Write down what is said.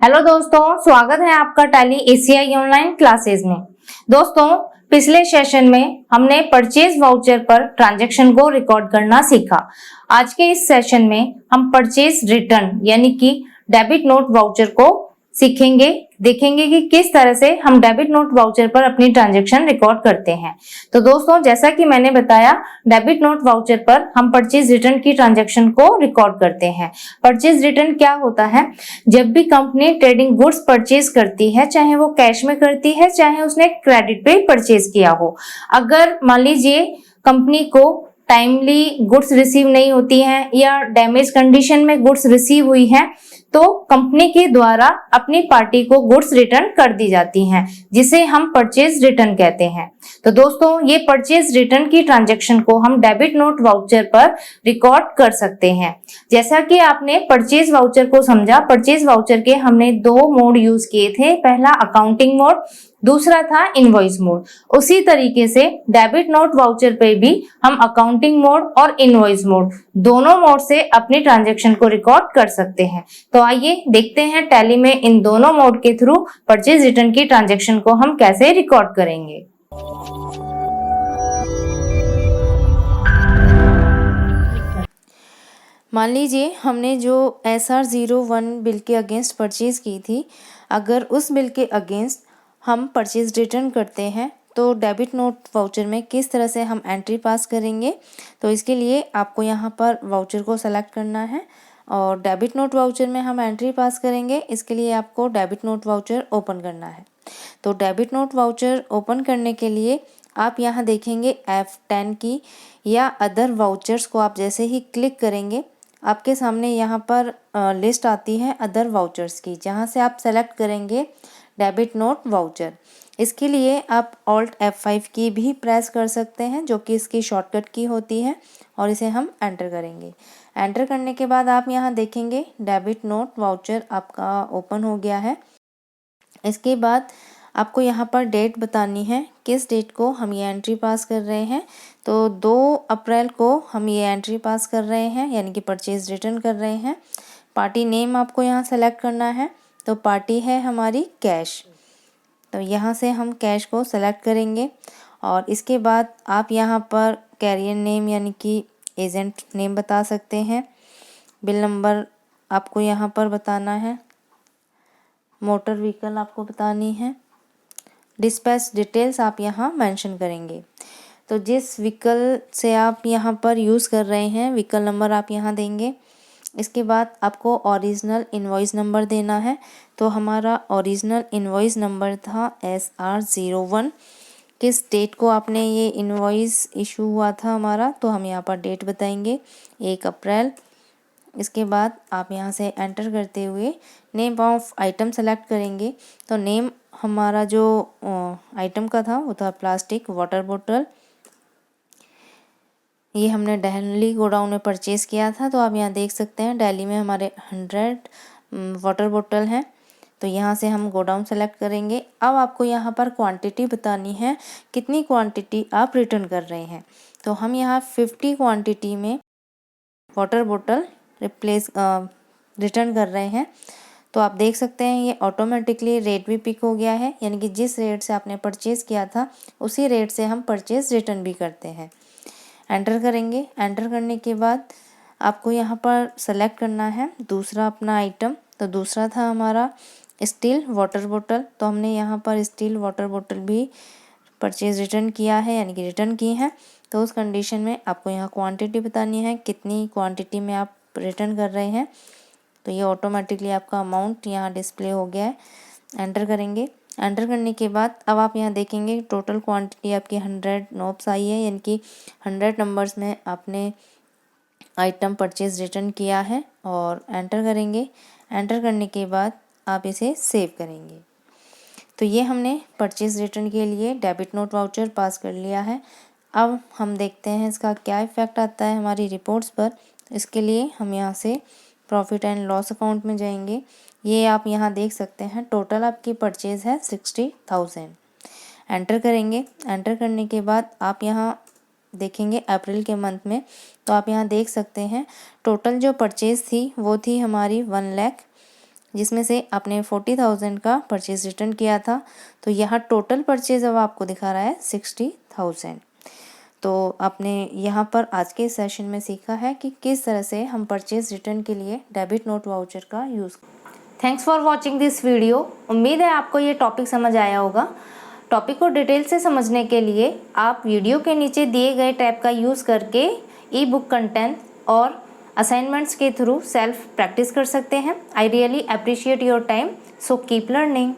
Hello दोस्तों, स्वागत है आपका टैली एसीआई ऑनलाइन क्लासेस में। दोस्तों, पिछले सेशन में हमने परचेज वाउचर पर ट्रांजैक्शन को रिकॉर्ड करना सीखा। आज के इस सेशन में हम परचेज रिटर्न यानी कि डेबिट नोट वाउचर को सीखेंगे, देखेंगे कि किस तरह से हम डेबिट नोट वाउचर पर अपनी ट्रांजैक्शन रिकॉर्ड करते हैं। तो दोस्तों, जैसा कि मैंने बताया, डेबिट नोट वाउचर पर हम परचेज रिटर्न की ट्रांजैक्शन को रिकॉर्ड करते हैं। परचेज रिटर्न क्या होता है? जब भी कंपनी ट्रेडिंग गुड्स परचेज करती है, चाहे वो कैश में करती है, चाहे उसने क्रेडिट पे परचेज किया हो, अगर मान लीजिए कंपनी को टाइमली गुड्स रिसीव नहीं होती हैं या डैमेज कंडीशन में गुड्स रिसीव हुई हैं, तो कंपनी के द्वारा अपनी पार्टी को गुड्स रिटर्न कर दी जाती हैं, जिसे हम परचेज रिटर्न कहते हैं। तो दोस्तों, ये परचेज रिटर्न की ट्रांजैक्शन को हम डेबिट नोट वाउचर पर रिकॉर्ड कर सकते हैं। जैसा कि आपने परचेज वाउचर को समझा, परचेज वाउचर के हमने दो मोड यूज किए थे, पहला अकाउंटिंग मोड, दूसरा था इनवॉइस मोड। उसी तरीके से डेबिट नोट वाउचर पे भी हम अकाउंटिंग मोड और इनवॉइस मोड दोनों मोड से अपनी ट्रांजैक्शन को रिकॉर्ड कर सकते हैं। तो आइए देखते हैं टैली में इन दोनों मोड के थ्रू परचेज रिटर्न की ट्रांजैक्शन को हम कैसे रिकॉर्ड करेंगे। मान लीजिए हमने जो SR01 बिल के अगेंस्ट परचेज की थी, अगर उस बिल के अगेंस्ट हम परचेज रिटर्न करते हैं तो डेबिट नोट वाउचर में किस तरह से हम एंट्री पास करेंगे। तो इसके लिए आपको यहाँ पर वाउचर को सेलेक्ट करना है और डेबिट नोट वाउचर में हम एंट्री पास करेंगे। इसके लिए आपको डेबिट नोट वाउचर ओपन करना है। तो डेबिट नोट वाउचर ओपन करने के लिए आप यहाँ देखेंगे F10 की या अदर वाउचर्स को आप जैसे ही क्लिक करेंगे, आपके सामने यहाँ पर लिस्ट आती है अदर वाउचर्स की, जहाँ से आप सेलेक्ट करेंगे डेबिट नोट वाउचर। इसके लिए आप ऑल्ट F5 की भी प्रेस कर सकते हैं, जो कि इसकी शॉर्टकट की होती है, और इसे हम एंटर करेंगे। एंटर करने के बाद आप यहाँ देखेंगे डेबिट नोट वाउचर आपका ओपन हो गया है। इसके बाद आपको यहाँ पर डेट बतानी है, किस डेट को हम ये एंट्री पास कर रहे हैं। तो 2 अप्रैल को हम ये एंट्री पास कर रहे हैं, यानी कि परचेज रिटर्न कर रहे हैं। पार्टी नेम आपको यहाँ सेलेक्ट करना है। तो पार्टी है हमारी कैश, तो यहाँ से हम कैश को सेलेक्ट करेंगे। और इसके बाद आप यहाँ पर कैरियर नेम यानी कि एजेंट नेम बता सकते हैं। बिल नंबर आपको यहाँ पर बताना है। मोटर व्हीकल आपको बतानी है। डिस्पैच डिटेल्स आप यहाँ मेंशन करेंगे। तो जिस व्हीकल से आप यहाँ पर यूज़ कर रहे हैं, व्हीकल नंबर आप यहाँ देंगे। इसके बाद आपको ओरिजिनल इनवॉइस नंबर देना है। तो हमारा ओरिजिनल इनवॉइस नंबर था SR01। किस डेट को आपने ये इनवॉइस इशू हुआ था हमारा, तो हम यहाँ पर डेट बताएंगे 1 अप्रैल। इसके बाद आप यहाँ से एंटर करते हुए नेम ऑफ आइटम सेलेक्ट करेंगे। तो नेम हमारा जो आइटम का था वो था प्लास्टिक वाटर बोतल। ये हमने दिल्ली गोडाउन में परचेज़ किया था। तो आप यहाँ देख सकते हैं दिल्ली में हमारे 100 वाटर बोतल हैं। तो यहाँ से हम गोडाउन सेलेक्ट करेंगे। अब आपको यहाँ पर क्वांटिटी बतानी है, कितनी क्वांटिटी आप रिटर्न कर रहे हैं। तो हम यहाँ 50 क्वांटिटी में वाटर बोतल रिटर्न कर रहे हैं। तो आप देख सकते हैं ये ऑटोमेटिकली रेट भी पिक हो गया है, यानी कि जिस रेट से आपने परचेज़ किया था उसी रेट से हम परचेज़ रिटर्न भी करते हैं। एंटर करेंगे। एंटर करने के बाद आपको यहाँ पर सेलेक्ट करना है दूसरा अपना आइटम। तो दूसरा था हमारा स्टील वाटर बोतल। तो हमने यहाँ पर स्टील वाटर बोतल भी परचेज़ रिटर्न किया है, यानी कि रिटर्न की है। तो उस कंडीशन में आपको यहाँ क्वांटिटी बतानी है, कितनी क्वांटिटी में आप रिटर्न कर रहे हैं। तो ये ऑटोमेटिकली आपका अमाउंट यहाँ डिस्प्ले हो गया है। एंटर करेंगे। एंटर करने के बाद अब आप यहाँ देखेंगे टोटल क्वांटिटी आपकी 100 नोब्स आई है, यानी कि 100 नंबर्स में आपने आइटम परचेज रिटर्न किया है। और एंटर करेंगे। एंटर करने के बाद आप इसे सेव करेंगे। तो ये हमने परचेज रिटर्न के लिए डेबिट नोट वाउचर पास कर लिया है। अब हम देखते हैं इसका क्या इफ़ेक्ट आता है हमारी रिपोर्ट्स पर। इसके लिए हम यहाँ से प्रॉफिट एंड लॉस अकाउंट में जाएंगे। ये आप यहाँ देख सकते हैं टोटल आपकी परचेज है 60,000। एंटर करेंगे। एंटर करने के बाद आप यहाँ देखेंगे अप्रैल के मंथ में। तो आप यहाँ देख सकते हैं टोटल जो परचेज थी वो थी हमारी 1 लाख। जिसमें से आपने 40,000 का परचेज रिटर्न किया था। तो यहाँ टोटल परचेज अब आपको दिखा रहा है 60,000। तो आपने यहाँ पर आज के सेशन में सीखा है कि किस तरह से हम परचेज रिटर्न के लिए डेबिट नोट वाउचर का use. Thanks for watching this video. उम्मीद है आपको ये टॉपिक समझ आया होगा। टॉपिक को डिटेल से समझने के लिए आप वीडियो के नीचे दिए गए टैब का यूज़ करके ई बुक कंटेंट और असाइनमेंट्स के थ्रू सेल्फ प्रैक्टिस कर सकते हैं। I really appreciate your time, so keep learning.